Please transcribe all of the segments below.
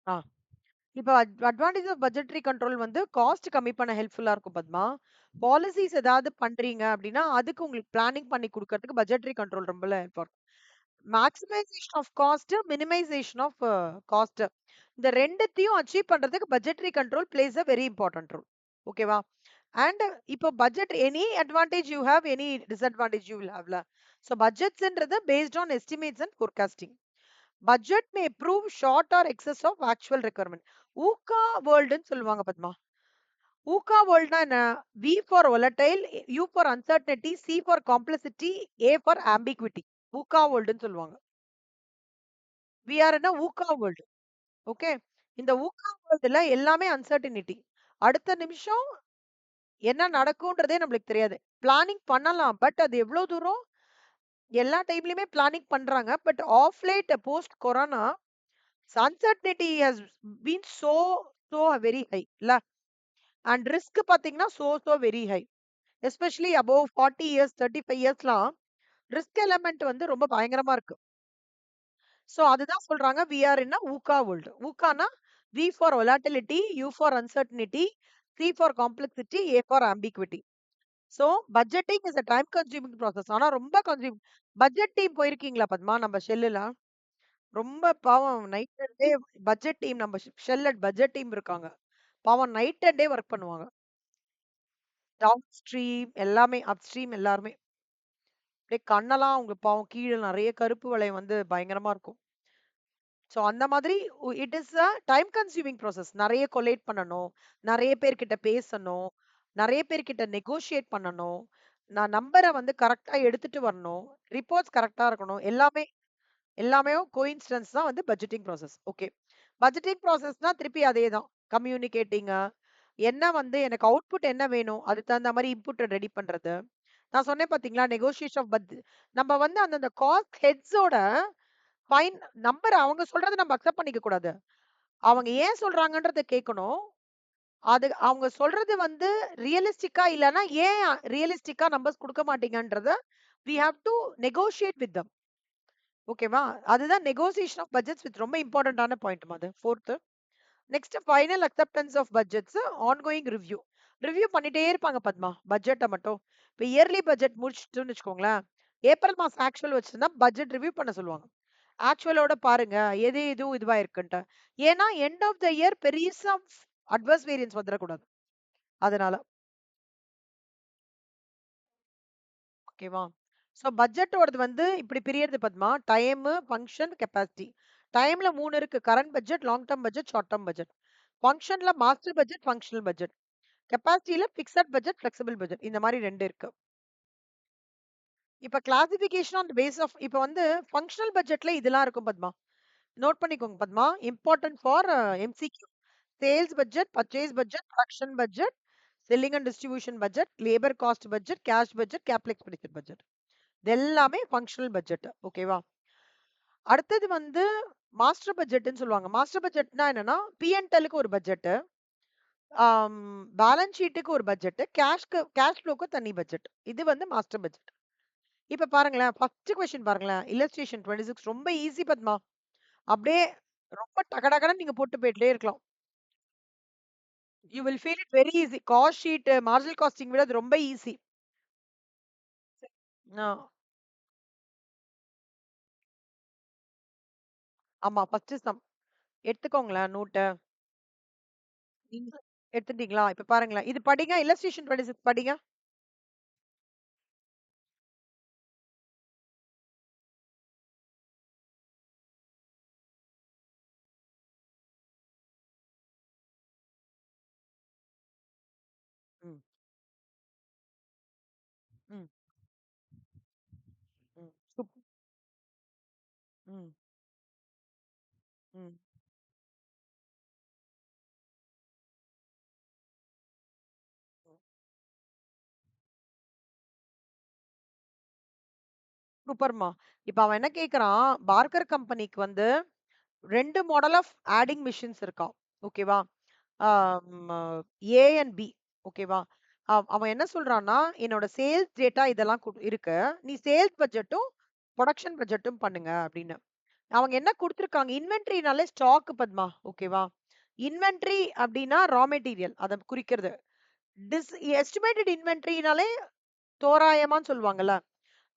ஆ. இப்ப advantage of budgetary control வந்து cost கம்மி பண்ண ஹெல்ப்ஃபுல்லா இருக்கும் பத்மா. பாலிசிஸ் ஏதாவது பண்றீங்க அப்படின்னா, அதுக்கு உங்களுக்கு பிளானிங் பண்ணி குடுக்கறதுக்கு பட்ஜெட்டரி கண்ட்ரோல் ரொம்பல ஹெல்ப் ஆகும். Maximisation of cost, minimisation of cost. இந்த 2த்தையும் அச்சீவ் பண்றதுக்கு budgetary control plays a very important role. ஓகேவா? அண்ட் இப்போ budget any advantage you have, any disadvantage you will ஹேவ்ல. ஸோ பட்ஜெட்ஸ்ன்றது based on estimates and forecasting. Budget may prove short or excess of actual requirement. VUCA வேர்ல்டுன்னு சொல்லுவாங்க Padma. VUCA வேர்ல்ட்னா என்ன? V for volatile, U for uncertainty, C for complexity, A for ambiguity. VUCA வேர்ல்டுன்னு சொல்லுவாங்க. We are in a VUCA world. Okay. இந்த VUCA வேர்ல்டுல எல்லாமே uncertainty. அடுத்த நிமிஷம் என்ன நடக்கும்ன்றதே நம்மளுக்கு தெரியாது. பிளானிங் பண்ணலாம். பட் அது எவ்வளவு தூரம் எல்லா டைம்லயுமே பிளானிங் பண்றாங்க. But of late post corona uncertainty has been so very high இல்ல. அண்ட் ரிஸ்க் பாத்தீங்கன்னா so very high. Especially above 40 years 35 இயர்ஸ்லாம் ரிஸ்க் எலமெண்ட் வந்து ரொம்ப பயங்கரமா இருக்கு. சோ அதுதான் சொல்றாங்க we are in VUCA world. ஊகானா V for volatility, U for uncertainty, C for complexity, A for ambiguity. So budgeting is a time consuming process. ஆனா ரொம்ப கன்சியூம். பட்ஜெட் டீம் போயிருக்கீங்களா பத்மா நம்ம ஷெல்லுல? ரொம்ப பாவம் night and day budget team நம்ம shell budget team இருக்காங்க. பாவம் நைட் அண்ட் டே ஒர்க் பண்ணுவாங்க. டவுன் ஸ்ட்ரீம் எல்லாமே அப் ஸ்ட்ரீம் எல்லாருமே. அப்படியே கண்ணெல்லாம் அவங்க பாவம் கீழ நெறைய கருப்பு வளையம் வந்து பயங்கரமா இருக்கும். ஸோ அந்த மாதிரி it is a time consuming process. நெறைய கொலேட் பண்ணணும். நெறைய பேர்கிட்ட பேசணும். நெறைய பேர்கிட்ட நெகோஷியேட் பண்ணணும். நான் நம்பர வந்து கரெக்ட்டா எடுத்துட்டு வரணும். ரிப்போர்ட்ஸ் கரெக்ட்டா இருக்கணும். எல்லாமே எல்லாமே கோயின்சிடென்ஸ் தான் வந்து பட்ஜெட்டிங் ப்ராசஸ். ஓகே. பட்ஜெட்டிங் ப்ராசஸ்னா திருப்பி அதே தான். கம்யூனிகேட்டிங் என்ன வந்து எனக்கு அவுட்புட் என்ன வேணும்? அதுக்கு தகுந்த மாரி இன்புட்ட ரெடி பண்றது. நான் சொன்னேன் பார்த்தீங்களா? நெகோஷியேஷன் ஆஃப் நம்ம வந்து அந்தந்த காஸ்ட் ஹெட்ஸோட ஃபைன் நம்பர் அவங்க சொல்றத நம்ம அக்செப்ட் பண்ணிக்க கூடாது. அவங்க ஏன் சொல்றாங்கன்றத கேட்கணும். அது அவங்க சொல்றது வந்து ரியலிஸ்டிக்கா இல்லன்னா, ஏன் ரியலிஸ்டிக்கா நம்பர்ஸ் குடுக்க மாட்டீங்கன்றத we have to negotiate with them. ஓகேவா? அதுதான் நெகோசியேஷன் ஆஃப் பட்ஜெட்ஸ் வித் ரொம்ப இம்பார்ட்டன்டான பாயிண்ட்மா அது. 4த். Next final acceptance of budgets, ongoing review. Review பண்ணிட்டே இருப்பாங்க பத்மா, பட்ஜெட்ட மட்டும். இப்ப இயர்லி பட்ஜெட் முடிச்சுட்டுன்னு வச்சுக்கோங்களேன். ஏப்ரல் மாசம் ஆக்சுவல் வச்சிருந்தா பட்ஜெட் ரிவ்யூ பண்ண சொல்லுவாங்க. ஆக்சுவலோட பாருங்க எது எதுவும் இதுவா இருக்குன்ட்டு. ஏன்னா எண்ட் ஆஃப் த இயர் பெரியசா அட்வர்ஸ் வேரியன்ஸ் வந்துடக்கூடாது. அதனால. ஓகேவா? ஸோ பட்ஜெட்டோடது வந்து இப்படி பிரியறது பத்மா. Time, function, capacity. டைம்ல 3 இருக்கு. Current budget, long term budget, short term budget. ஃபங்ஷன்ல மாஸ்டர் பட்ஜெட், ஃபங்ஷனல் பட்ஜெட். கெப்பாசிட்டில பிக்ஸட் பட்ஜெட், ஃப்ளெக்சிபிள் பட்ஜெட். இந்த மாரி 2 இருக்கு. இப்ப classification on the base of இப்ப வந்து ஃபங்ஷனல் பட்ஜெட்ல இதெல்லாம் இருக்கும் பத்மா. நோட் பண்ணிக்கோங்க Padma. Important for MCQ. Sales budget, purchase budget, production budget, selling and distribution budget, labour cost budget, cash budget, capital expenditure budget. இது எல்லாமே ஃபங்ஷனல் பட்ஜெட். ஓகேவா? அடுத்தது வந்து மாஸ்டர் பட்ஜெட்ன்னு சொல்லுவாங்க. மாஸ்டர் பட்ஜெட்னா என்னன்னா, பி&எல்க்கு ஒரு பட்ஜெட், பேலன்ஸ் ஷீட்டுக்கு ஒரு பட்ஜெட், கேஷ் ஃப்ளோக்கு தனி பட்ஜெட். இது வந்து மாஸ்டர் பட்ஜெட். இப்ப பாருங்களேன், ஃபர்ஸ்ட் கொஸ்டின் பாருங்களேன். இல்லஸ்ட்ரேஷன் 26 ரொம்ப ஈஸி பத்மா. அப்படியே ரொம்ப டகடகன்னு நீங்க போட்டு போயிட்டே இருக்கலாம். You will feel it very easy. Cost sheet, marginal costing விட அது ரொம்ப ஈஸி. ஆ, ஆமா. First sum. எடுத்துக்கோங்களேன் நோட்ட. நீங்க எடுத்துட்டீங்களா? இப்ப பாருங்களேன். இது படிங்க. இல்லஸ்ட்ரேஷன் 26 படிங்க. ம், ம், ம். ம், ம். சூப்பர்மா. இப்ப அவன் என்ன கேட்கிறான், பார்கர் கம்பெனிக்கு வந்து 2 மாடல் ஆஃப் ஆடிங் மிஷின்ஸ் இருக்காம். ஓகேவா? ஆம், ஏ அண்ட் பி. ஓகேவா? அவன் என்ன சொல்றான்னா, என்னோட சேல்ஸ் டேட்டா இதெல்லாம் இருக்கு. நீ சேல்ஸ் பட்ஜெட்டும், புரொடக்ஷன் பட்ஜெட்டும் பண்ணுங்க அப்படின்னு. அவங்க என்ன குடுத்துருக்காங்க? இன்வென்டரினாலே ஸ்டாக் பத்மா. ஓகேவா? இன்வென்டரி அப்டின்னா ரா மெட்டீரியல் அத குறிக்கிறது. டிஸ் எஸ்டிமேட்டட் இன்வென்டரினாலே தோராயமான்னு சொல்லுவாங்கல்ல.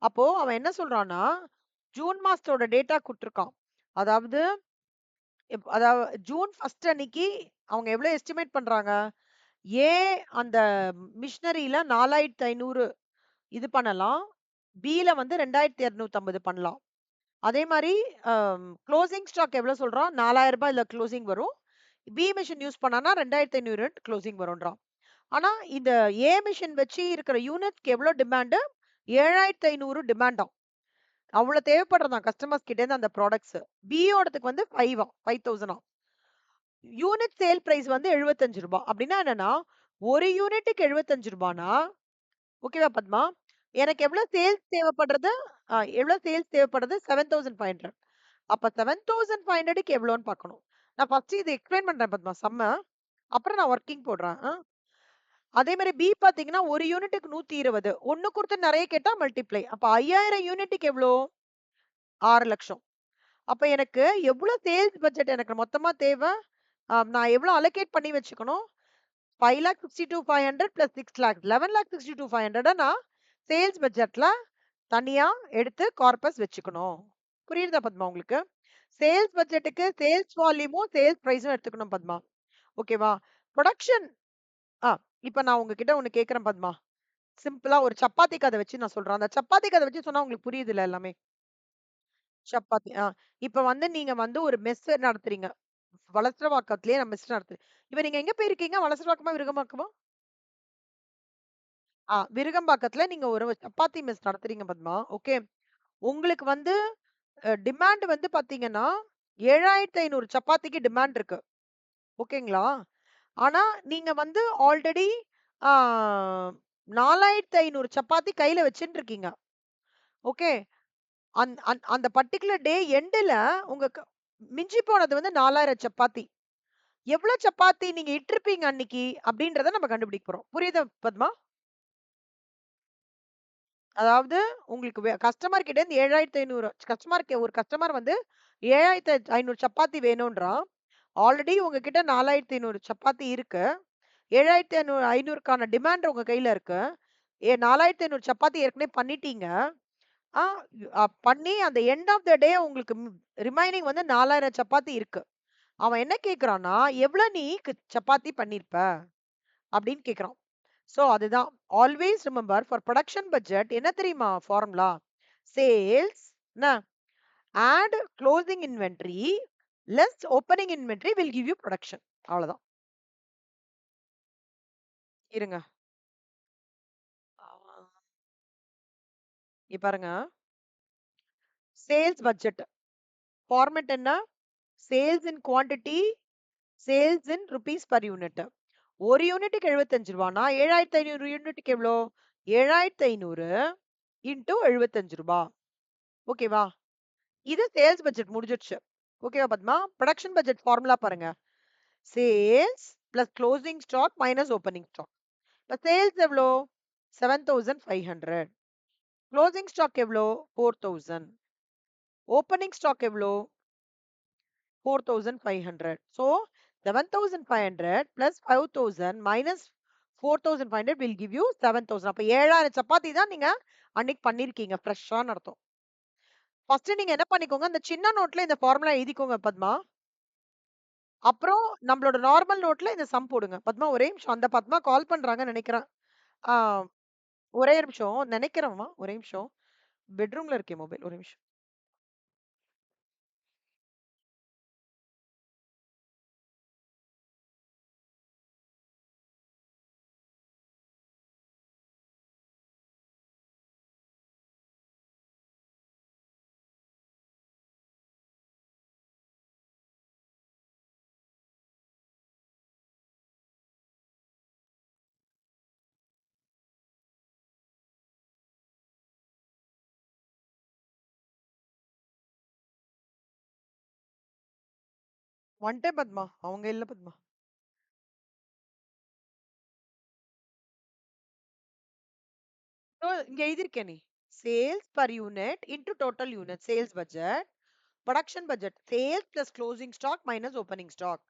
அப்போ அவன் என்ன சொல்றான்னா, ஜூன் மாசத்தோட டேட்டா குடுத்துருக்கான். அதாவது ஜூன் 1 அன்னைக்கு அவங்க எவ்வளோ எஸ்டிமேட் பண்றாங்க? ஏ அந்த மிஷினரில 4500 இது பண்ணலாம். பில வந்து 2250 பண்ணலாம். அதே மாரி குளோசிங் ஸ்டாக் எவ்வளோ சொல்றான்? ரூ. 4000 இதுல குளோசிங் வரும். பி மிஷின் யூஸ் பண்ணான்னா 2500 குளோசிங் வரும்ன்றான். ஆனா, இந்த ஏ மிஷின் வச்சு இருக்கிற யூனிட்ஸ்க்கு எவ்வளோ டிமாண்டு? 7500 டிமாண்டாம். அவ்வளோ தேவைப்படுறதாம் கஸ்டமர்ஸ் கிட்டேருந்து அந்த ப்ராடக்ட்ஸ். பியோடதுக்கு வந்து 5000 யூனிட் சேல் பிரைஸ் வந்து ரூ. 75 அப்படின்னா என்னன்னா, ஒரு யூனிட்டுக்கு ரூ. 75னா, ஓகேவா பத்மா? எனக்கு எவ்வளோ சேல்ஸ் தேவைப்படுது? 7500. அப்ப 7500க்கு எவ்வளோன்னு பார்க்கணும். நான் ஃபர்ஸ்ட் இத எக்ஸ்பிளைன் பண்றேன் பத்மா சம்ம. அப்புறம் நான் வொர்க்கிங் போடுறேன். அதே மாரி பி பார்த்தீங்கன்னா, ஒரு யூனிட்டுக்கு 120. 1 குடுத்து நெறைய கேட்டா மல்டிப்ளை. அப்ப 5000 யூனிட்டுக்கு எவ்வளோ? 6,00,000. அப்ப எனக்கு எவ்வளோ சேல்ஸ் பட்ஜெட் எனக்கு மொத்தமா தேவ? நான் எவ்வளோ அலோகேட் பண்ணி வச்சுக்கணும்? 5,62,500 பிளஸ் 6,00,000 11,62,500 நான் சேல்ஸ் பட்ஜெட்ல தனியா எடுத்து கார்பஸ் வச்சுக்கணும். புரியுதா பத்மா உங்களுக்கு? சேல்ஸ் பட்ஜெட்டுக்கு சேல்ஸ் வால்யூமும், சேல்ஸ் பிரைஸும் எடுத்துக்கணும் பத்மா. ஓகேவா? புரொடக்ஷன் ஆ இப்ப நான் உங்ககிட்ட ஒண்ணு கேட்கிறேன் பத்மா. சிம்பிளா ஒரு சப்பாத்தி கத வச்சு நான் சொல்றேன். அந்த சப்பாத்தி கத வச்சு சொன்னா உங்களுக்கு புரியுதுல்ல எல்லாமே? சப்பாத்தி. இப்ப வந்து நீங்க வந்து ஒரு மெஸ் நடத்துறீங்க. வளசரவாக்கத்திலேயே நான் மெஸ் நடத்துறேன். இப்ப நீங்க எங்க போயிருக்கீங்க? வளசரவாக்கமா, விருகம்பாக்கமா? விருகம்பாக்கத்துல நீங்க ஒரு சப்பாத்தி மெஸ் நடத்துறீங்க பத்மா. ஓகே. உங்களுக்கு வந்து டிமாண்ட் வந்து பாத்தீங்கன்னா, 7500 சப்பாத்திக்கு டிமாண்ட் இருக்கு. ஓகேங்களா? ஆனா, நீங்க வந்து ஆல்ரெடி ஆ 4500 சப்பாத்தி கையில வச்சுட்டு இருக்கீங்க. ஓகே. அந்த பர்ட்டிகுலர் டே எண்டுல உங்க மிஞ்சி போனது வந்து 4000 சப்பாத்தி. எவ்வளோ சப்பாத்தி நீங்க இட்டிருப்பீங்க அன்னைக்கு? அப்படின்றத நம்ம கண்டுபிடிக்க போறோம். புரியுதா பத்மா? அதாவது உங்களுக்கு கஸ்டமர் கிட்ட இருந்து 7500 ஒரு கஸ்டமர் வந்து 7500 சப்பாத்தி வேணும்ன்றான். ஆல்ரெடி உங்ககிட்ட 4500 சப்பாத்தி இருக்கு. 7500க்கான டிமாண்ட் உங்க கையில இருக்கு. 4500 சப்பாத்தி ஏற்கனவே பண்ணிட்டீங்க. ஆ பண்ணி அந்த எண்ட் ஆஃப் த டே உங்களுக்கு ரிமைனிங் வந்து 4000 சப்பாத்தி இருக்கு. அவன் என்ன கேட்கிறான்னா, "எவ்வளோ நீ சப்பாத்தி பண்ணியிருப்ப?" அப்படின்னு கேட்கிறான். சோ அதுதான். Always remember for production budget என்ன தெரியுமா ஃபார்முலா? சேல்ஸ் என்ன add closing inventory less opening inventory will give you production. அவ்வளவுதான். இருங்க. ஆ, இங்க பாருங்க. Sales budget. ஃபார்மேட் என்ன? Sales in quantity, sales in rupees per unit. ஒரு யூனிட்டுக்கு ரூ. 75 7500 யூனிட்டுக்கு எவ்வளோ? 7500 இன்டூ ரூ. 75. ஓகேவா? இது சேல்ஸ் பட்ஜெட் முடிஞ்சிடுச்சு. ஓகேவா பத்மா? புரொடக்ஷன் பட்ஜெட் ஃபார்முலா பாருங்க. Sales plus closing stock minus opening stock. இப்ப சேல்ஸ் எவ்வளோ? 7500. க்ளோசிங் ஸ்டாக் எவ்வளோ? 4000. ஓப்பனிங் ஸ்டாக் எவ்வளோ? 4500. So 7500 plus 5000 minus 4500 will give you 7000. அப்ப 7000 சப்பாத்தி தான் நீங்க அன்னைக்கு பண்ணிருக்கீங்க ஃப்ரெஷ்ஷான்னு அர்த்தம். ஃபர்ஸ்ட் நீங்க என்ன பண்ணிக்கோங்க, அந்த சின்ன நோட்ல இந்த ஃபார்முலா எழுதிக்கோங்க பத்மா. அப்புறம் நம்மளோட நார்மல் நோட்ல இந்த சம் போடுங்க. பத்மா ஒரே நிமிஷம். அந்த பத்மா கால் பண்றாங்கன்னு நெனைக்கிறேன். ஆ ஒரே நிமிஷம். நெனைக்கிறேன்மா. ஒரே நிமிஷம். பெட்ரூம்ல இருக்கேன் மொபைல். ஒரே நிமிஷம். வந்துட்டேன் பத்மா. அவங்க இல்ல பத்மா. இங்க எழுதியிருக்கேனே. Sales per unit into total unit sales budget. Production budget. Sales plus closing stock minus opening stock.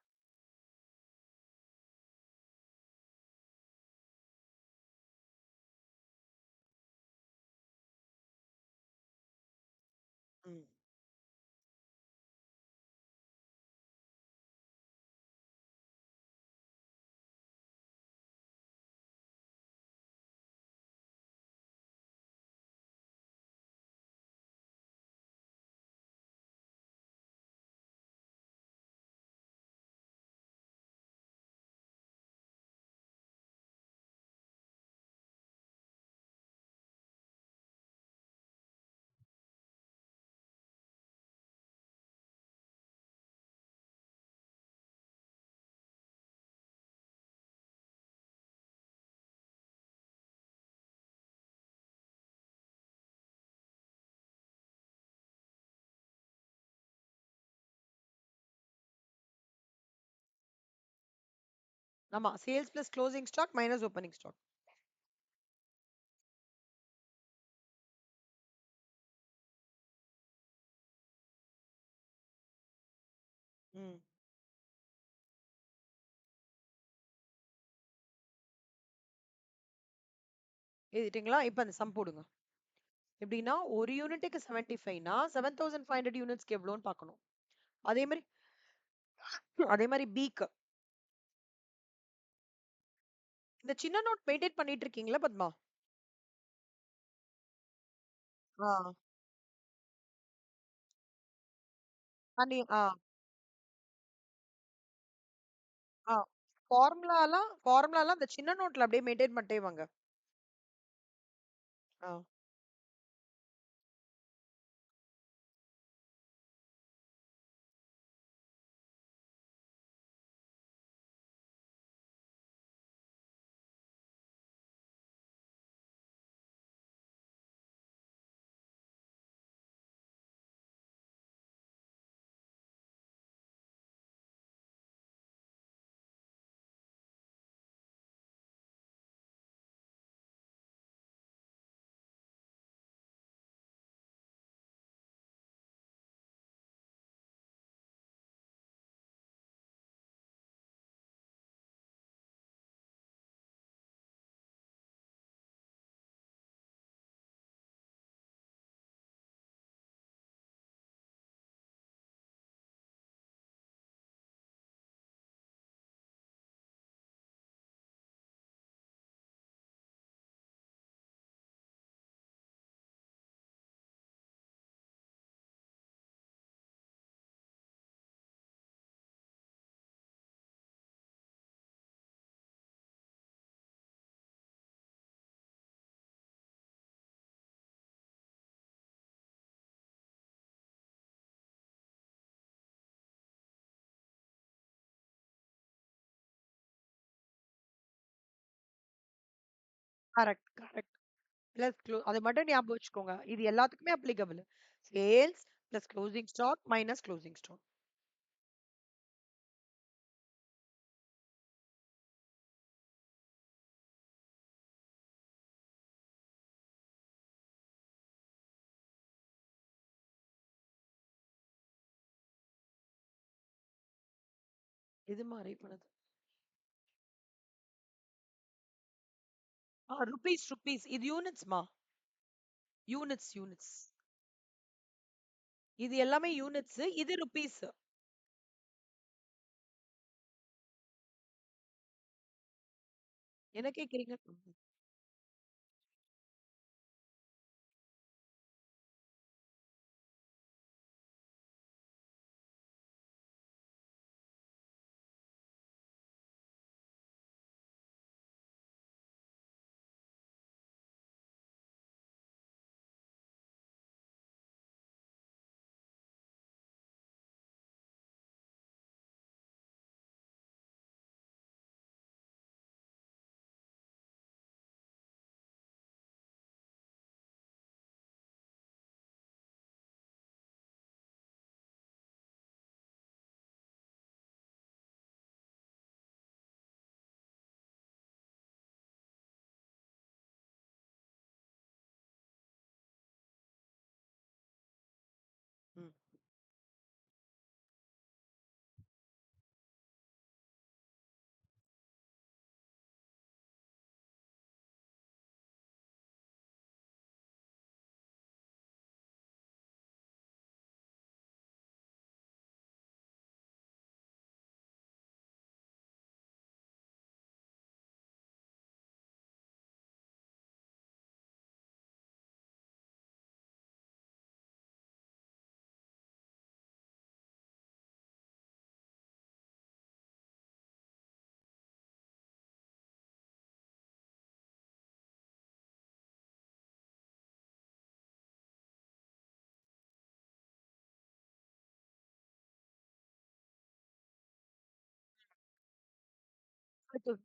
ம். ஆமா. Sales plus closing stock minus opening stock. ம். எழுதிட்டீங்களா? இப்ப அந்த சம் போடுங்க. எப்படின்னா, ஒரு யூனிட்டுக்கு 75னா 7500 யூனிட்ஸ்க்கு எவ்வளோன்னு பார்க்கணும். அதே மாரி அதே மாரி பிக்கு. இந்த சின்ன நோட் மெயின்டெயின் பண்ணிட்டு இருக்கீங்களா பத்மா? ஆ. ஆ. ஆ. ஃபார்முலாலாம் அந்த சின்ன நோட்ல அப்படியே மெயின்டெயின் பண்ணிட்டே வாங்க. ஆ. Correct, correct. பிளஸ் அது மட்டும் ஞாபகம் வச்சுக்கோங்க. இது எல்லாத்துக்குமே applicable. Sales plus closing stock minus closing stock. இது மாரி பண்ணுது. Rupees rupees. இது யூனிட்ஸ்மா. Units units. இது எல்லாமே யூனிட்ஸ். இது ருபீஸ். என்ன கேக்குறீங்க?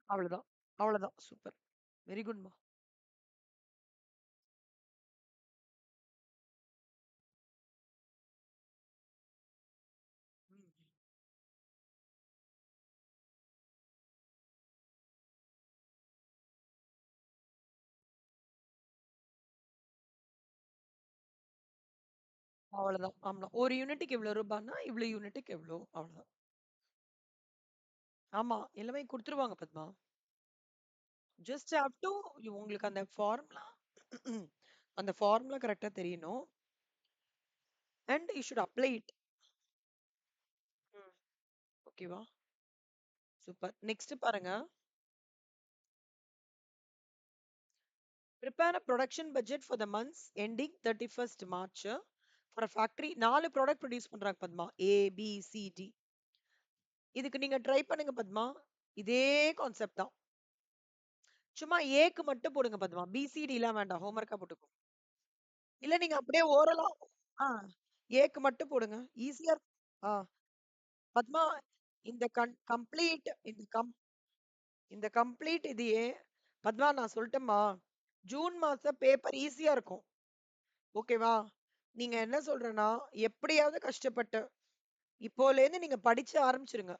அவ்வளவுதான். அவ்வளவுதான். சூப்பர். வெரி குட்மா. ம். அவ்வளவுதான். ஆமா. ஒரு யூனிட்டுக்கு இவ்வளவு ரூபான்னா, இவ்வளவு யூனிட்டுக்கு எவ்வளோ அவ்வளவுதான். ஆமா. எல்லாமே குடுத்துருவாங்க பத்மா. ஜஸ்ட் ஹேவ் டு உங்களுக்கு அந்த ஃபார்முலா அந்த ஃபார்முலா கரெக்ட்டா தெரியணும். And you should apply it. ம். ஓகேவா? சூப்பர். நெக்ஸ்ட் பாருங்க. Prepare a production budget for the months ending 31st March for a factory. 4 product produce பண்றாங்க Padma. A, B, C, D. இதுக்கு நீங்க ட்ரை பண்ணுங்க பத்மா. இதே கான்செப்ட் தான். சும்மா ஏக்கு மட்டும் போடுங்க பத்மா. B, C, D எல்லாம் வேண்டாம். ஹோம்வொர்க்கா போட்டுக்கோ. இல்ல நீங்க அப்படியே ஓரலா ஆ ஏக்கு மட்டும் போடுங்க. ஈஸியா ஆ பத்மா இந்த கம்ப்ளீட் இந்த கம்ப்ளீட் இதையே பத்மா நான் சொல்லட்டுமா? ஜூன் மாசம் பேப்பர் ஈஸியா இருக்கும். ஓகேவா? நீங்க என்ன சொல்றேன்னா, எப்படியாவது கஷ்டப்பட்டு இப்போலேருந்து நீங்க படிச்சு ஆரம்பிச்சுருங்க.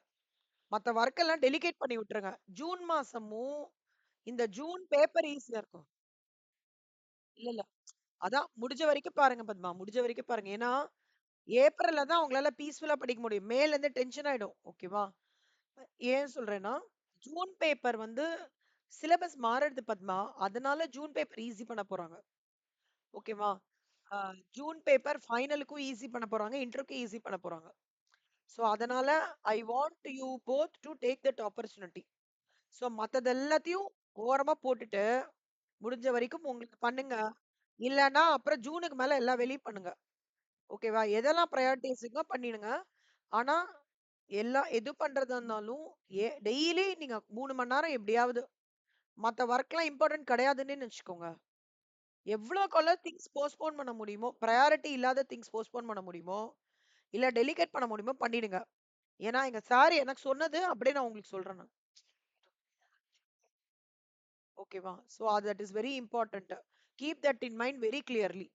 மத்த வொர்க் எல்லாம் டெலிகேட் பண்ணி விட்டுருங்க. ஜூன் மாசமும் இந்த ஜூன் பேப்பர் ஈஸியா இருக்கும். இல்ல, இல்ல. அதான் முடிஞ்ச வரைக்கும் பாருங்க பத்மா. முடிஞ்ச வரைக்கும் பாருங்க. ஏன்னா, ஏப்ரல்ல தான் உங்களால பீஸ்ஃபுல்லா படிக்க முடியும். மேல இருந்து டென்ஷன் ஆயிடும். ஓகேவா? ஏன் சொல்றேன்னா, ஜூன் பேப்பர் வந்து சிலபஸ் மாறுது பத்மா. அதனால ஜூன் பேப்பர் ஈஸி பண்ண போறாங்க. ஓகேவா? அ ஜூன் பேப்பர் ஃபைனலுக்கும் ஈஸி பண்ண போறாங்க. இன்டர்க்கும் ஈஸி பண்ண போறாங்க. ஸோ அதனால I want you both to take that opportunity. So மத்தது எல்லாத்தையும் ஓரமா போட்டுட்டு, முடிஞ்ச வரைக்கும் உங்களுக்கு பண்ணுங்க. இல்லன்னா அப்புறம் ஜூனுக்கு மேல எல்லா வேலையும் பண்ணுங்க. ஓகேவா? எதெல்லாம் பிரையாரிட்டீஸுக்கோ பண்ணிடுங்க. ஆனா, எது பண்றதா இருந்தாலும், டெய்லி நீங்க 3 மணி நேரம் எப்படியாவது மத்த ஒர்க்லாம் இம்பார்ட்டன்ட் கிடையாதுன்னு வச்சுக்கோங்க. எவ்வளோக்கு திங்ஸ் போஸ்ட்போன் பண்ண முடியுமோ, பிரையாரிட்டி இல்லாத திங்ஸ் போஸ்ட்போன் பண்ண முடியுமோ, இல்ல டெலிகேட் பண்ண முடியுமோ பண்ணிடுங்க. ஏன்னா, எங்க சார் எனக்கு சொன்னது அப்படியே நான் உங்களுக்கு சொல்றேன் நான். ஓகேவா? So that is very important. Keep that in mind very clearly.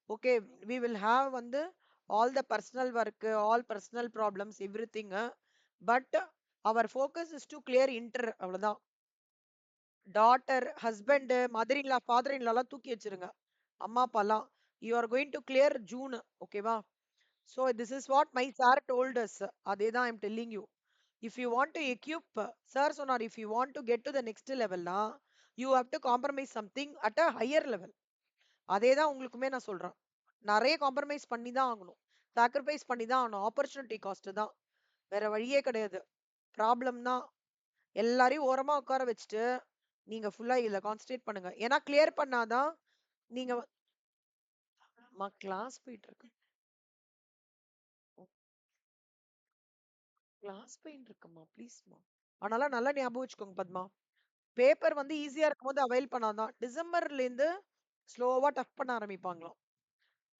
Okay, we will have வந்து all the personal work, all personal problems, everything. But our focus is to clear inter அவ்வளவுதான். Daughter, husband, mother in law, father in லாலாம் தூக்கி வச்சிருங்க. அம்மா அப்பாலாம். You are going to clear June. ஓகேவா? So this is what my sir told us. அதே தான் I'm telling you. If you want to equip sir சொன்னார், if you want to get to the next லெவல்னா you have to compromise something at a higher level. அதே தான் உங்களுக்குமே நான் சொல்றேன். நெறைய காம்ப்ரமைஸ் பண்ணி தான் ஆகணும். சாக்ரிஃபைஸ் பண்ணி தான் ஆகணும். ஆப்பர்ச்சுனிட்டி காஸ்ட் தான். வேற வழியே கிடையாது. ப்ராப்ளம் தான். எல்லாரையும் ஓரமா உட்கார வச்சுட்டு, நீங்க ஃபுல்லா இதுல கான்சன்ட்ரேட் பண்ணுங்க. ஏன்னா கிளியர் பண்ணாதான் நீங்க கிளாஸ் போயிட்டு இருக்கு. கிளாஸ் போயிட்டு இருக்குமா? ப்ளீஸ்மா. ஆனால நல்லா ஞாபகம் வச்சுக்கோங்க பத்மா. பேப்பர் வந்து ஈஸியா இருக்கும்போது அவைல் பண்ணாதான். டிசம்பர்ல இருந்து ஸ்லோவா டஃப் பண்ண ஆரம்பிப்பாங்களாம்.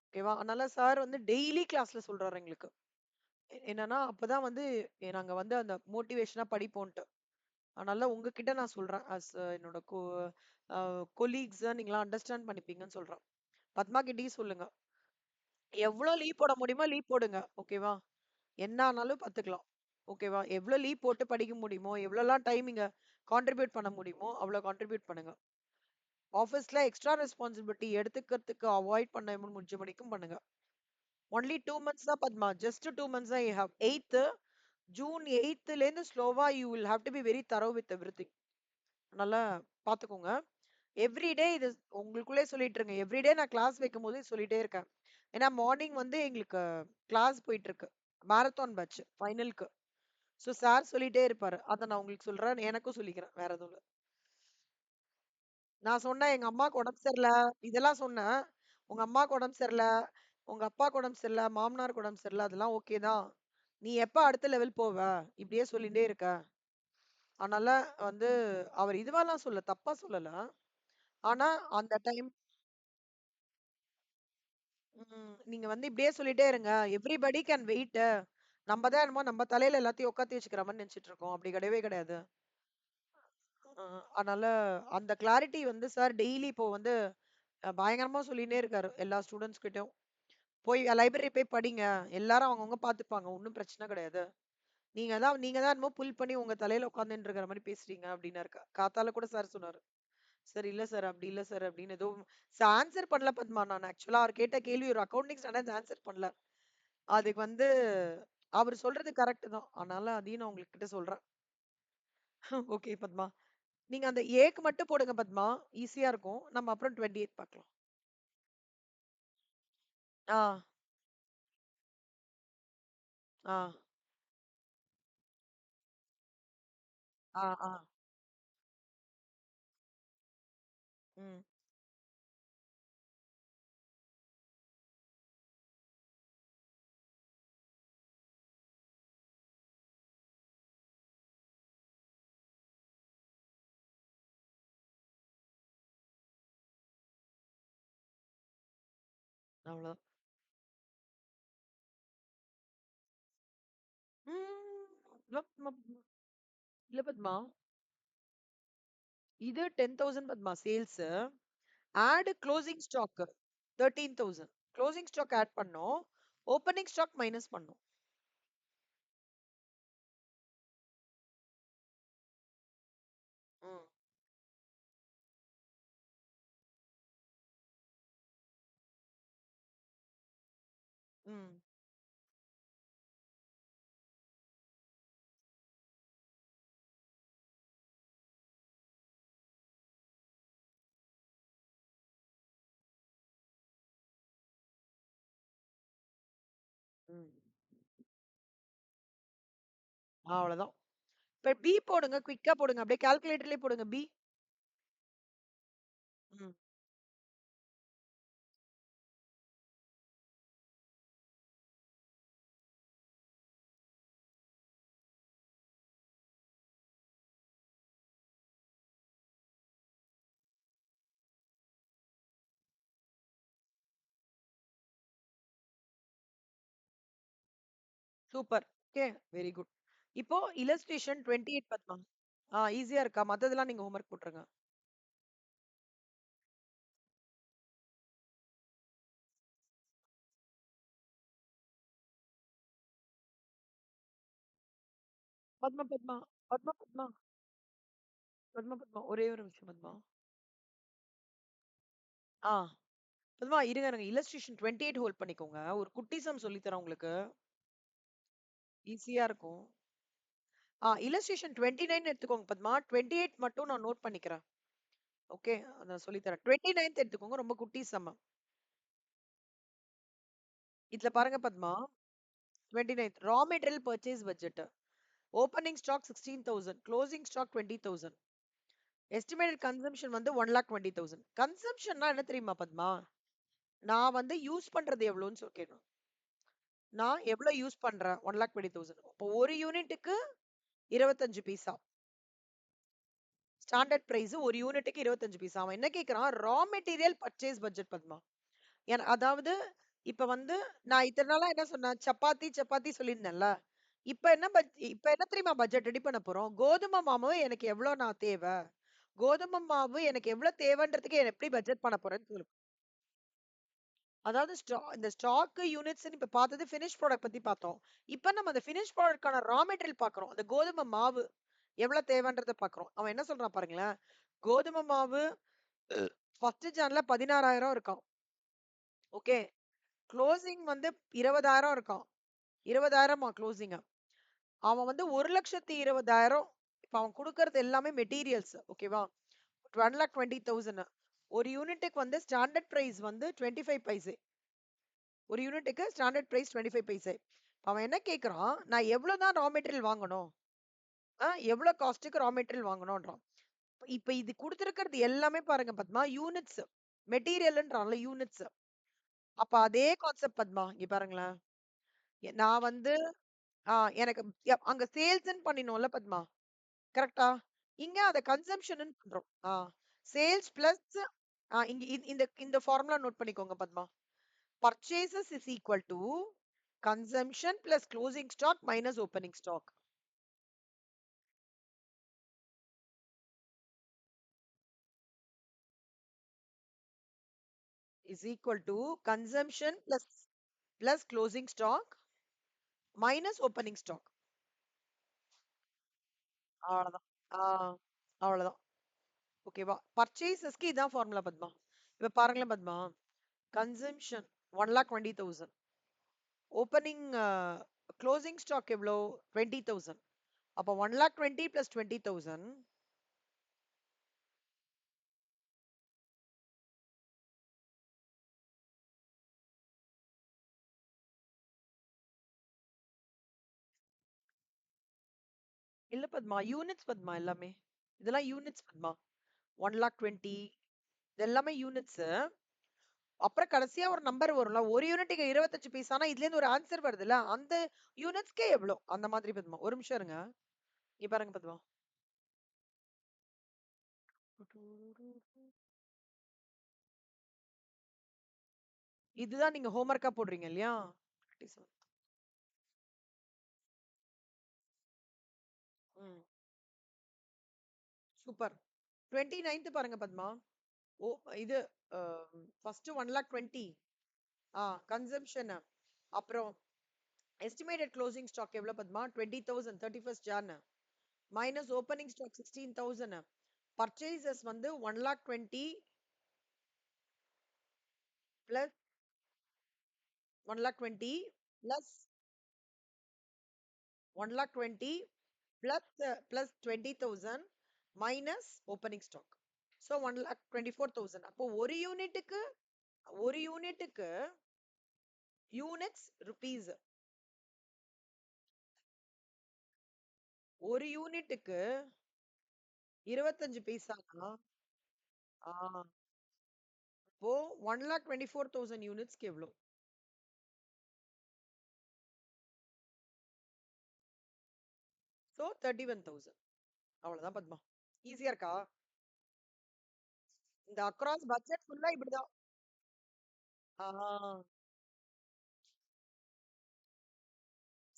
ஓகேவா? அதனால சார் வந்து டெய்லி கிளாஸ்ல சொல்றாரு எங்களுக்கு. என்னன்னா, அப்பதான் வந்து நாங்க வந்து அந்த மோட்டிவேஷனா படிப்போம்ன்ட்டு. அதனால உங்ககிட்ட நான் சொல்றேன். என்னோட கொலீக்ஸ் நீங்களாம் அண்டர்ஸ்டாண்ட் பண்ணிப்பீங்கன்னு சொல்றேன். பத்மா கிட்டயும் சொல்லுங்க. எவ்ளோ லீவ் போட முடியுமோ லீவ் போடுங்க. ஓகேவா? என்ன ஆனாலும் பாத்துக்கலாம். ஓகேவா? எவ்ளோ லீவ் போட்டு படிக்க முடியுமோ, எவ்வளோலாம் டைம் இங்க கான்ட்ரிபியூட் பண்ண முடியுமோ, அவ்வளோ கான்ட்ரிபியூட் பண்ணுங்க. ஆஃபீஸ்ல எக்ஸ்ட்ரா ரெஸ்பான்சிபிலிட்டி எடுத்துக்கிறதுக்கு அவாய்ட் பண்ண முடிஞ்ச வரைக்கும் பண்ணுங்க. ஒன்லி 2 மந்த்ஸ் தான் பத்மா. ஜஸ்ட் 2 மந்த்ஸ் தான் யூ ஹேவ். ஜூன் 8லேருந்து ஸ்லோவா you will have to be very thorough with everything. நல்லா பாத்துக்கோங்க. எவ்ரிடே இது உங்களுக்குள்ளே சொல்லிட்டு இருங்க. எவ்ரிடே நான் கிளாஸ் வைக்கும்போது சொல்லிட்டே இருக்கேன். ஏன்னா மார்னிங் வந்து எங்களுக்கு கிளாஸ் போயிட்டு இருக்கு. மாரத்தான் பேட்ச் ஃபைனலுக்கு. ஸோ சார் சொல்லிட்டே இருப்பாரு. அத நான் உங்களுக்கு சொல்றேன். எனக்கும் சொல்லிக்கிறேன். வேற எதுவும் இல்ல. நான் சொன்னேன் எங்க அம்மாக்கு உடம்பு சரியில்ல. இதெல்லாம் சொன்னேன். உங்க அம்மாக்கு உடம்பு சரியில்ல. உங்க அப்பாக்கு உடம்பு சரியில்ல. மாமனாருக்கு உடம்பு சரியில்ல. அதெல்லாம் ஓகே தான். நீ எப்ப அடுத்த லெவல் போவ? இப்படியே சொல்லிட்டே இருக்க. அதனால வந்து அவர் இதுவாலாம் தப்பா சொல்லல. ஆனா அந்த டைம் நீங்க வந்து இப்படியே சொல்லிட்டே இருங்க. Everybody can wait. நம்ம தான் என்னமோ நம்ம தலையில எல்லாத்தையும் உட்காத்தி வச்சுக்கிற மாரி நெனச்சுட்டு இருக்கோம். அப்படி கிடையவே கிடையாது. அதனால அந்த கிளாரிட்டி வந்து சார் டெய்லி இப்போ வந்து பயங்கரமா சொல்லினே இருக்காரு எல்லா ஸ்டூடெண்ட்ஸ் கிட்டயும். போய் லைப்ரரி போய் படிங்க. எல்லாரும் அவங்கவங்க பார்த்துப்பாங்க. ஒண்ணும் பிரச்சனை கிடையாது. நீங்க தான் என்னமோ புல் பண்ணி உங்க தலையில உட்கார்ந்துட்டு இருக்கிற மாரி பேசுறீங்க அப்டின்னாரு. காத்தால கூட சார் சொன்னாரு. சார் இல்ல சார் அப்படி இல்ல சார் அப்படின்னு ஏதோ ஆன்சர் பண்ணல பத்மா. நான் ஆக்சுவலா அவர் கேட்ட கேள்வி ஒரு அக்கவுண்டிங் ஸ்டாண்டர்ட் ஆன்சர் பண்ணல. அதுக்கு வந்து அவர் சொல்றது கரெக்ட் தான். அதனால அதையும் நான் உங்ககிட்ட சொல்றேன். ஓகே பத்மா. நீங்க அந்த ஏக்கு மட்டும் போடுங்க பத்மா. ஈஸியா இருக்கும். நம்ம அப்புறம் 28 பார்க்கலாம். ஆ, ஆ, ஆ, ஆ. ம். அவ்வளவுதான். ம். இல்ல இல்ல பத்மா. இது 10,000 Padma sales. Add closing stock 13,000. Closing stock add பண்ணோம். ஓப்பனிங் ஸ்டாக் மைனஸ் பண்ணோம். ம். ம். ம். அவ்வளவுதான். இப்ப பி போடுங்க. குயிக்கா போடுங்க. அப்படியே கால்குலேட்டர்லயே போடுங்க பி. ம். சூப்பர். ஓகே. Very good. இப்போ இல்லஸ்ட்ரேஷன் 28 பத்மா. ஈஸியா இருக்கா? மத்ததெல்லாம் நீங்க ஹோம்வொர்க் போட்டுருங்க. பத்மா, பத்மா, பத்மா, பத்மா, பத்மா, பத்மா. ஒரே ஒரு நிமிஷம் பத்மா. ஆ. பத்மா இருங்க. இல்லஸ்ட்ரேஷன் 28 ஹோல்ட் பண்ணிக்கோங்க. ஒரு குட்டி சம் சொல்லி தரேன் உங்களுக்கு. ஈஸியா இருக்கும். இல்லஸ்ட்ரேஷன் 29 எடுத்துக்கோங்க பத்மா. 28 மட்டும் நான் நோட் பண்ணிக்கிறேன். ஓகே. நான் சொல்லி தரேன். 29த் எடுத்துக்கோங்க. ரொம்ப குட்டி சம். இதுல பாருங்க Padma. 29th raw material purchase budget. Opening stock 16,000. Closing stock 20,000. Estimated consumption வந்து 1,20,000. கன்சம்ஷன்னா என்ன தெரியுமா பத்மா? நான் வந்து யூஸ் பண்றது எவ்வளோன்னு கேட்கணும். நான் எவ்வளோ யூஸ் பண்றேன்? 1,20,000. இப்போ ஒரு யூனிட்டுக்கு 25 பைசா. ஸ்டாண்டர்ட் பிரைஸ் ஒரு யூனிட்டுக்கு 25 பைசா. அவன் என்ன கேட்கறான்? Raw material purchase budget Padma. அதாவது இப்ப வந்து நான் இத்தன நாளா என்ன சொன்னேன்? சப்பாத்தி, சப்பாத்தி சொல்லியிருந்தேன்ல. இப்ப என்ன தெரியுமா பட்ஜெட் ரெடி பண்ண போறோம்? கோதுமை மாவு எனக்கு எவ்வளோ நான் தேவை? கோதுமை மாவு எனக்கு எவ்வளோ தேவைன்றதுக்கு எப்படி பட்ஜெட் பண்ண போறேன்னு சொல்லு. அதாவது இந்த ஸ்டாக் யூனிட்ஸ்ன்னு இப்ப பார்த்தது ஃபினிஷ் ப்ராடக்ட் பத்தி பார்த்தோம். இப்ப நம்ம அந்த ஃபினிஷ் ப்ராடக்ட்கான ரா மெட்டீரியல் பார்க்குறோம். அந்த கோதுமை மாவு எவ்வளோ தேவைன்றத பார்க்குறோம். அவன் என்ன சொல்றான் பாருங்களேன். கோதுமை மாவு 1 ஜான்ல 16,000 இருக்காம். ஓகே. க்ளோசிங் வந்து 20,000 இருக்காம். 20,000மா க்ளோசிங். அவன் வந்து 1,20,000. இப்ப அவன் குடுக்கறது எல்லாமே மெட்டீரியல்ஸ். ஓகேவா? 1,20,000. ஒரு யூனிட்டுக்கு வந்து ஸ்டாண்டர்ட் பிரைஸ் வந்து 25 பைசே. ஒரு யூனிட்டுக்கு ஸ்டாண்டர்ட் பிரைஸ் 25 பைசே. அவன் என்ன கேட்கறான்? நான் எவ்வளவு தான் ரா மெட்டீரியல் வாங்கணும்? எவ்வளவு காஸ்ட்டுக்கு ரா மெட்டீரியல் வாங்கணும்ன்றான். இப்ப இது குடுத்திருக்கிறது எல்லாமே பாருங்க பத்மா, யூனிட்ஸ். மெட்டீரியல்ன்றான்ல யூனிட்ஸ். அப்ப அதே கான்செப்ட் பத்மா. இங்க பாருங்களேன். நான் வந்து எனக்கு அங்க சேல்ஸ்ன்னு பண்ணினோம்ல பத்மா. கரெக்ட்டா? இங்க அத கன்சம்ப்ஷன்னு பண்றோம். சேல்ஸ் பிளஸ் இங்க இந்த இந்த ஃபார்முலா நோட் பண்ணிக்கோங்க Padma. Purchases is equal to consumption plus closing stock minus opening stock. is equal to consumption plus closing stock minus opening stock. அவ்வளவுதான். ஆஹ் அவ்வளவுதான். ஓகேவா? பர்ச்சேசஸ்க்கு இதான் ஃபார்முலா பத்மா. இப்ப பாருங்களேன் Padma, consumption 1,20,000, opening closing stock எவ்வளோ 20,000. அப்போ 1,20,000 பிளஸ் 20,000. இல்ல பத்மா, யூனிட்ஸ் பத்மா எல்லாமே. இதெல்லாம் யூனிட்ஸ் பத்மா. 1,20,000 இது எல்லாமே யூனிட்ஸ். அப்புறம் கடைசியா ஒரு நம்பர் வரும்ல, ஒரு யூனிட்டுக்கு 25 பைசானா இதுல இருந்து ஒரு ஆன்சர் வருதுல்ல, அந்த யூனிட்ஸ்க்கே எவ்வளோ அந்த மாதிரி பத்மா. ஒரு நிமிஷம் இருங்க, இங்க பாருங்க பத்மா. இதுதான் நீங்க ஹோம்ஒர்க்கா போடுறீங்க இல்லையா? 27. ம், சூப்பர். 29th பாருங்க பத்மா. ஓ, இது ஃபர்ஸ்ட் 1,20,000 கன்சம்ஷன். அப்புறம் எஸ்டிமேட்டட் க்ளோசிங் ஸ்டாக் எவ்வளவு Padma? 20,000 31st Jan minus opening stock 16,000. Purchases வந்து 1,20,000 plus 1,20,000 plus 1,20,000 plus 20,000 minus opening stock. So 1,24,000. அப்போ ஒரு யூனிட்டுக்கு யூனிட்ஸ் ருபீஸ், ஒரு யூனிட்டுக்கு 25 பைசானா இப்போ 1,24,000 யூனிட்ஸ்க்கு எவ்வளோ? ஸோ 31,000. அவ்வளவுதான் பத்மா. ஈஸியா இருக்கா? இந்த அக்ராஸ் பட்ஜெட் ஃபுல்லா இப்படிதான்.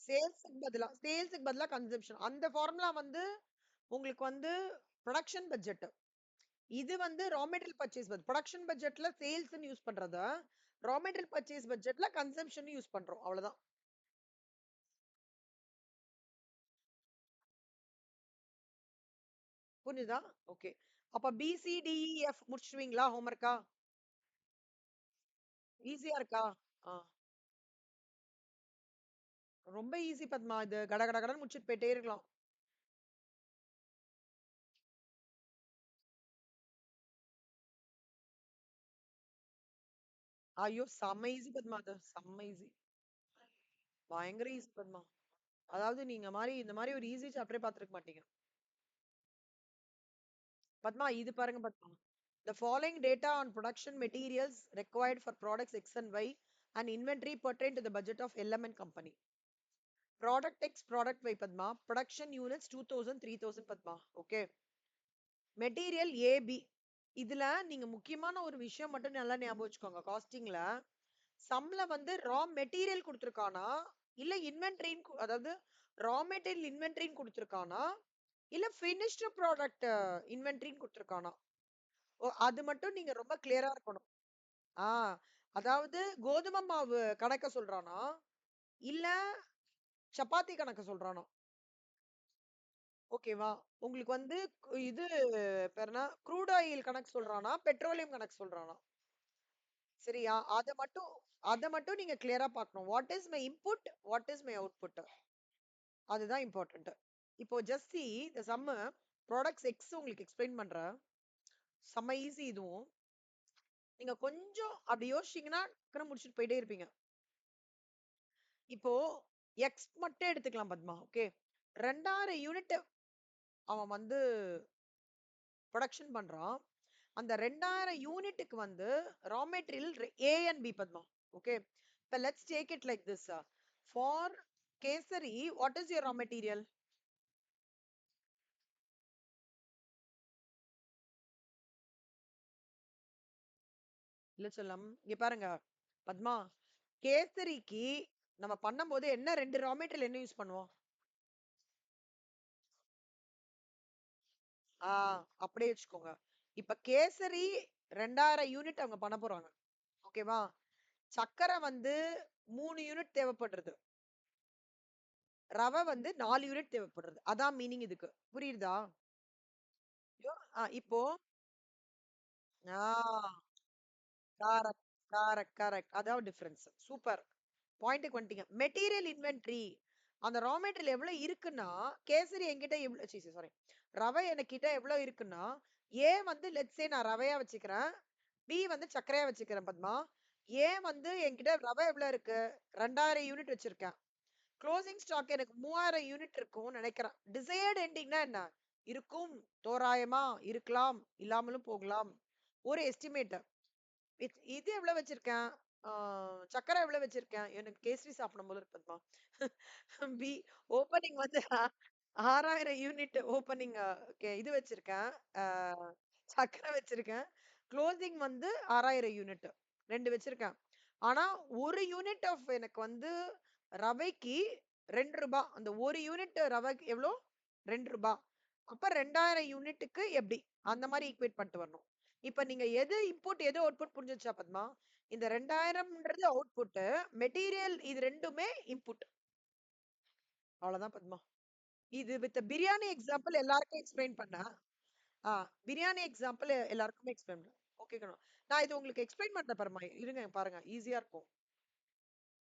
சேல்ஸுக்கு பதிலா கன்சம்ஷன். அந்த ஃபார்முலா வந்து உங்களுக்கு வந்து ப்ரொடக்ஷன் பட்ஜெட். இது வந்து raw material purchase budget. Production பட்ஜெட்ல சேல்ஸ் யூஸ் பண்றத, ரா மெட்டீரியல் பர்ச்சேஸ் பட்ஜெட்ல கன்சம்ஷன் யூஸ் பண்றோம். அவ்வளவுதான். புரியுதா? ஓகே. அப்ப பிசிடிஇஎஃப் முடிச்சுவீங்களா ஹோம்ஒர்க்கா? ஈஸியா இருக்கா? ஆ, ரொம்ப ஈஸி பத்மா. இது கட கட கடன்னு முடிச்சுட்டு போயிட்டே இருக்கலாம். ஐயோ, செம்ம ஈஸி பத்மா. அது செம்ம ஈஸி, பயங்கர ஈஸி பத்மா. அதாவது நீங்க இந்த மாதிரி ஒரு ஈஸி சாப்டரே பார்த்திருக்க மாட்டீங்க பத்மா. இது பாருங்க Padma. The following data on production materials required for products X and Y and inventory pertain to the budget of LMN company. Product X, product Y Padma. Production units 2,000 3,000 Padma. Okay. Material A B. இதுல நீங்க முக்கியமான ஒரு விஷயம் மட்டும் நல்லா ஞாபகம் வச்சுக்கோங்க. காஸ்டிங்ல சம்ல வந்து ரா மெட்டீரியல் கொடுத்திருக்கானா, இல்ல இன்வென்டரின்னு, அதாவது ரா மெட்டீரியல் இன்வென்டரின்னு கொடுத்திருக்கானா, இல்ல பினிஷ்டு ப்ராடக்ட் இன்வென்டரின்னு கொடுத்திருக்கானா, அது மட்டும் நீங்க ரொம்ப கிளியரா இருக்கணும். ஆ அதாவது கோதுமை மாவு கணக்க சொல்றானா, இல்ல சப்பாத்தி கணக்க சொல்றானா? ஓகேவா? உங்களுக்கு வந்து இது பேருனா க்ரூட் ஆயில் கணக்கு சொல்றானா, பெட்ரோலியம் கணக்கு சொல்றானா? சரியா? அத மட்டும் நீங்க கிளியரா பார்க்கணும். What is my input, what is my output, அதுதான் இம்பார்ட்டன்ட். இப்போ ஜஸ்ட் சி இந்த சம்ம ப்ராடக்ட்ஸ் எக்ஸ் உங்களுக்கு எக்ஸ்பிளைன் பண்றேன். செம்ம ஈஸி இதுவும். நீங்க கொஞ்சம் அப்படி யோசிச்சீங்கன்னா முடிச்சுட்டு போயிட்டே இருப்பீங்க. இப்போ எக்ஸ் மட்டும் எடுத்துக்கலாம் பத்மா. ஓகே, 2,000 யூனிட் அவன் வந்து ப்ரொடக்ஷன் பண்றான். அந்த 2,000 யூனிட்டுக்கு வந்து raw material A and B Padma. Okay, இப்போ let's take it like this. For kesari what is your raw material? இல்ல சொல்லம், இங்க பாருங்க பத்மா. கேசரிக்கு நம்ம பண்ணும்போது என்ன ரெண்டு ரா மெட்டீரியல் என்ன யூஸ் பண்ணுவோம்? அப்படியே வச்சுக்கோங்க. இப்ப கேசரி 2,000 யூனிட் அவங்க பண்ண போறாங்க. ஓகேவா? சர்க்கரை வந்து 3 யூனிட் தேவைப்படுறது. ரவை வந்து 4 யூனிட் தேவைப்படுறது. அதான் மீனிங் இதுக்கு. புரியுதா? இப்போ ஆ கரெக்ட், கரெக்ட், கரெக்ட். அதான் டிஃபரன்ஸ். சூப்பர். பாயிண்ட்க்கு வந்துட்டீங்க. Material inventory. அந்த ரா மெட்டீரியல் எவ்வளவு இருக்குன்னா, கேசரி என்கிட்ட எவ்வளவு சாரி. ரவை என்கிட்ட எவ்வளவு இருக்குன்னா, ஏ வந்து லெட்ஸ் சே நான் ரவையா வச்சுக்கிறேன். பி வந்து சர்க்கரையா வச்சுக்கிறேன் பத்மா. ஏ வந்து என்கிட்ட ரவை எவ்வளவு இருக்கு? 2000 யூனிட் வச்சிருக்கேன். க்ளோசிங் ஸ்டாக் எனக்கு 3000 யூனிட் இருக்கும்னு நினைக்கிறேன். டிசையர்ட் எண்டிங்னா என்ன? இருக்கும், தோராயமா, இருக்கலாம், இல்லாமலும் போகலாம். ஒரு எஸ்டிமேட். இது எவ்வளவு வச்சிருக்கேன்? ஆ, சர்க்கரை எவ்வளவு வச்சிருக்கேன்? எனக்கு கேசரி சாப்பிடும் போல இருக்கு பத்மா. பி ஓப்பனிங் வந்து 6000 யூனிட் ஓப்பனிங் இது வச்சிருக்கேன். ஆ, சர்க்கரை வச்சிருக்கேன். க்ளோசிங் வந்து 6000 யூனிட். 2 வச்சிருக்கேன். ஆனா 1 யூனிட் ஆஃப் எனக்கு வந்து ரவைக்கு ரூ. 2. அந்த 1 யூனிட் ரவைக்கு எவ்வளோ? ரூ. 2. அப்ப 2000 யூனிட்டுக்கு எப்படி? அந்த மாரி ஈக்குவேட் பண்ணிட்டு வரணும். இப்ப நீங்க எது இன்புட், எது அவுட்புட் புரிஞ்சுச்சா பத்மா? இந்த 2000ன்றது அவுட்புட். மெட்டீரியல் இது 2மே இன்புட். அவ்வளவுதான் பத்மா. இது வித் பிரியாணி எக்ஸாம்பிள் எல்லாருக்கும் எக்ஸ்பிளைன் பண்ணேன். ஆ பிரியாணி எக்ஸாம்பிள் எல்லாருக்குமே எக்ஸ்பிளைன் பண்ணேன். ஓகேங்களா? நான் இது உங்களுக்கு எக்ஸ்பிளைன் பண்றேன் பாரும்மா. இருங்க பாருங்க. ஈஸியா இருக்கும்.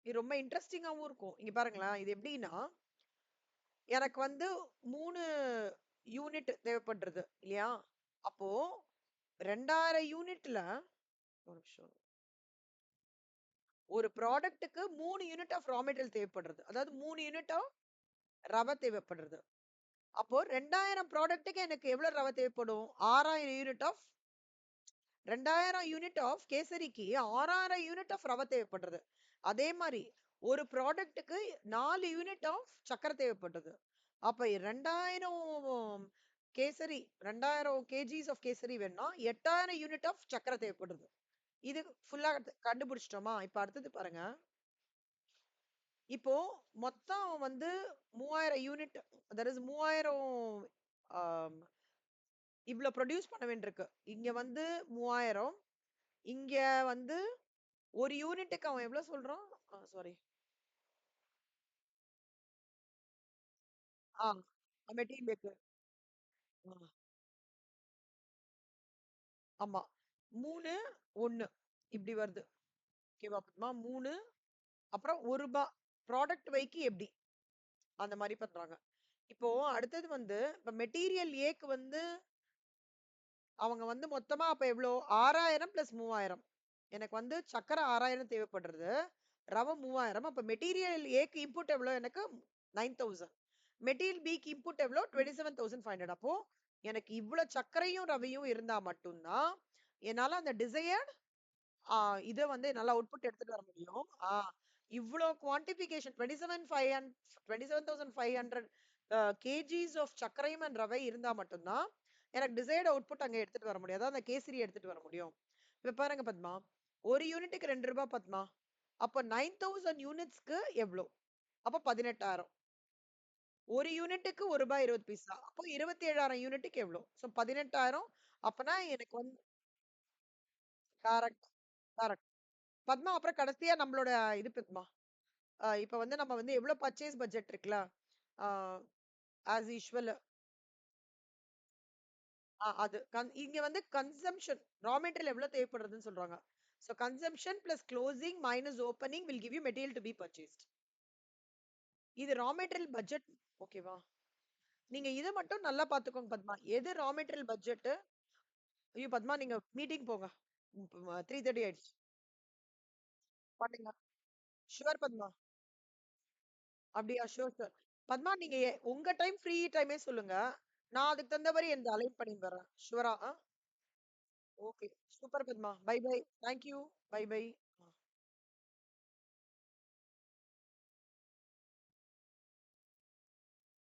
இது ரொம்ப இன்ட்ரஸ்டிங்காவும் இருக்கும். இங்க பாருங்களேன். இது எப்படின்னா, எனக்கு வந்து 3 யூனிட் தேவைப்படுறது இல்லையா? அப்போ 2000 யூனிட்ல ஒரு நிமிஷம். ஒரு ப்ராடக்ட்டுக்கு 3 யூனிட் ஆஃப் ரா மெட்டீரியல் தேவைப்படுறது. அதாவது 3 யூனிட் ஆஃப் ரவை தேவைப்படுறது. அப்போ 2000 ப்ராடக்ட்டுக்கு எனக்கு எவ்வளவு ரவை தேவைப்படும்? 6000 யூனிட் ஆஃப் 2000 யூனிட் ஆஃப் கேசரிக்கு 6000 யூனிட் ஆஃப் ரவை தேவைப்படுறது. அதே மாதிரி ஒரு ப்ராடக்ட்டுக்கு 4 யூனிட் ஆஃப் சர்க்கரை தேவைப்படுது. அப்ப 2000 கேசரி 2000 கேஜிஸ் ஆஃப் கேசரி வேணும்னா 8000 யூனிட் ஆஃப் சர்க்கரை தேவைப்படுது. இது ஃபுல்லா கண்டுபிடிச்சிட்டோமா? இப்ப அடுத்தது பாருங்க. இப்போ மொத்தம் வந்து 3000 யூனிட் தட் இஸ் 3000 ஆம், இவ்ளோ ப்ரொடியூஸ் பண்ண வேண்டியிருக்கு. இங்க வந்து 3000 இங்க வந்து ஒரு யூனிட்டுக்கு அவன் எவ்வளவு சொல்றான்? சாரி. ஆ மெட்டீரியலுக்கு. ஆமா. 3, 1 இப்படி வருது. ஓகேவா? பத்மா 3 அப்புறம் ரூ. 1 ப்ராடக்ட் வைக்கு எப்படி? அந்த மாரி பண்றாங்க. இப்போ அடுத்தது வந்து இப்ப மெட்டீரியல் ஏக்கு வந்து அவங்க வந்து மொத்தமா அப்ப எவ்வளோ? 6000 பிளஸ் 3000. எனக்கு வந்து சர்க்கரை 6000 தேவைப்படுறது. ரவை 3000. அப்ப மெட்டீரியல் ஏக்கு இன்புட் எவ்வளோ எனக்கு? 9000. மெட்டீரியல் பிக்கு இன்புட் எவ்வளோ? 27500. அப்போ எனக்கு இவ்ளோ சர்க்கரையும் ரவையும் இருந்தா மட்டும் தான் என்னால அந்த டிசையர்ட் இத வந்து என்னால அவுட்புட் எடுத்துட்டு வர முடியும். இவ்ளோ குவான்டிஃபிகேஷன் 27,500 கேஜிஸ் ஆஃப் சர்க்கரையும் அண்ட் ரவை இருந்தா மட்டும் தான் எனக்கு டிசைர்ட் அவுட்புட் அங்க எடுத்துட்டு வர முடியும். அதாவது அந்த கேசரி எடுத்துட்டு வர முடியும். இப்ப பாருங்க பத்மா. ஒரு யூனிட்டுக்கு ரூ. 2 பத்மா. அப்ப 9000 யூனிட்ஸ்க்கு எவ்ளோ? அப்ப 18,000. ஒரு யூனிட்டுக்கு ரூ. 1.20. அப்போ 27,000 யூனிட்டுக்கு எவ்ளோ? சோ 18,000 அப்பனா எனக்கு வந்து கரெக்ட், கரெக்ட். பத்மா அப்புறம் கடைசியா நம்மளோட இது பத்மா. இப்ப வந்து நம்ம வந்து எவ்வளவு பர்ச்சேஸ் பட்ஜெட் இருக்குல்ல? ஆ ஆஸ் யூசுவல் அது இங்க வந்து கன்சம்ப்ஷன் ரா மெட்டீரியல் எவ்வளவு தேவைப்படுறதுன்னு சொல்றாங்க. So consumption plus closing minus opening will give you material to be purchased. இது ரா மெட்டீரியல் பட்ஜெட். ஓகேவா? நீங்க இத மட்டும் நல்லா பாத்துக்கோங்க பத்மா. எது ரா மெட்டீரியல் பட்ஜெட்? ஐயோ பத்மா நீங்க மீட்டிங் போங்க. 3:30 ஆயிடுச்சு. பண்ணுங்க. ஷூர் பத்மா. அப்படியா? Sure, sure. பத்மா நீங்க உங்க டைம் ஃப்ரீ டைமே சொல்லுங்க. நான் அதுக்கு தகுந்த மாரி எந்த அலைன் பண்ணி வரேன். ஷூரா? Okay. Super Padma. Bye bye. Thank you. Bye by.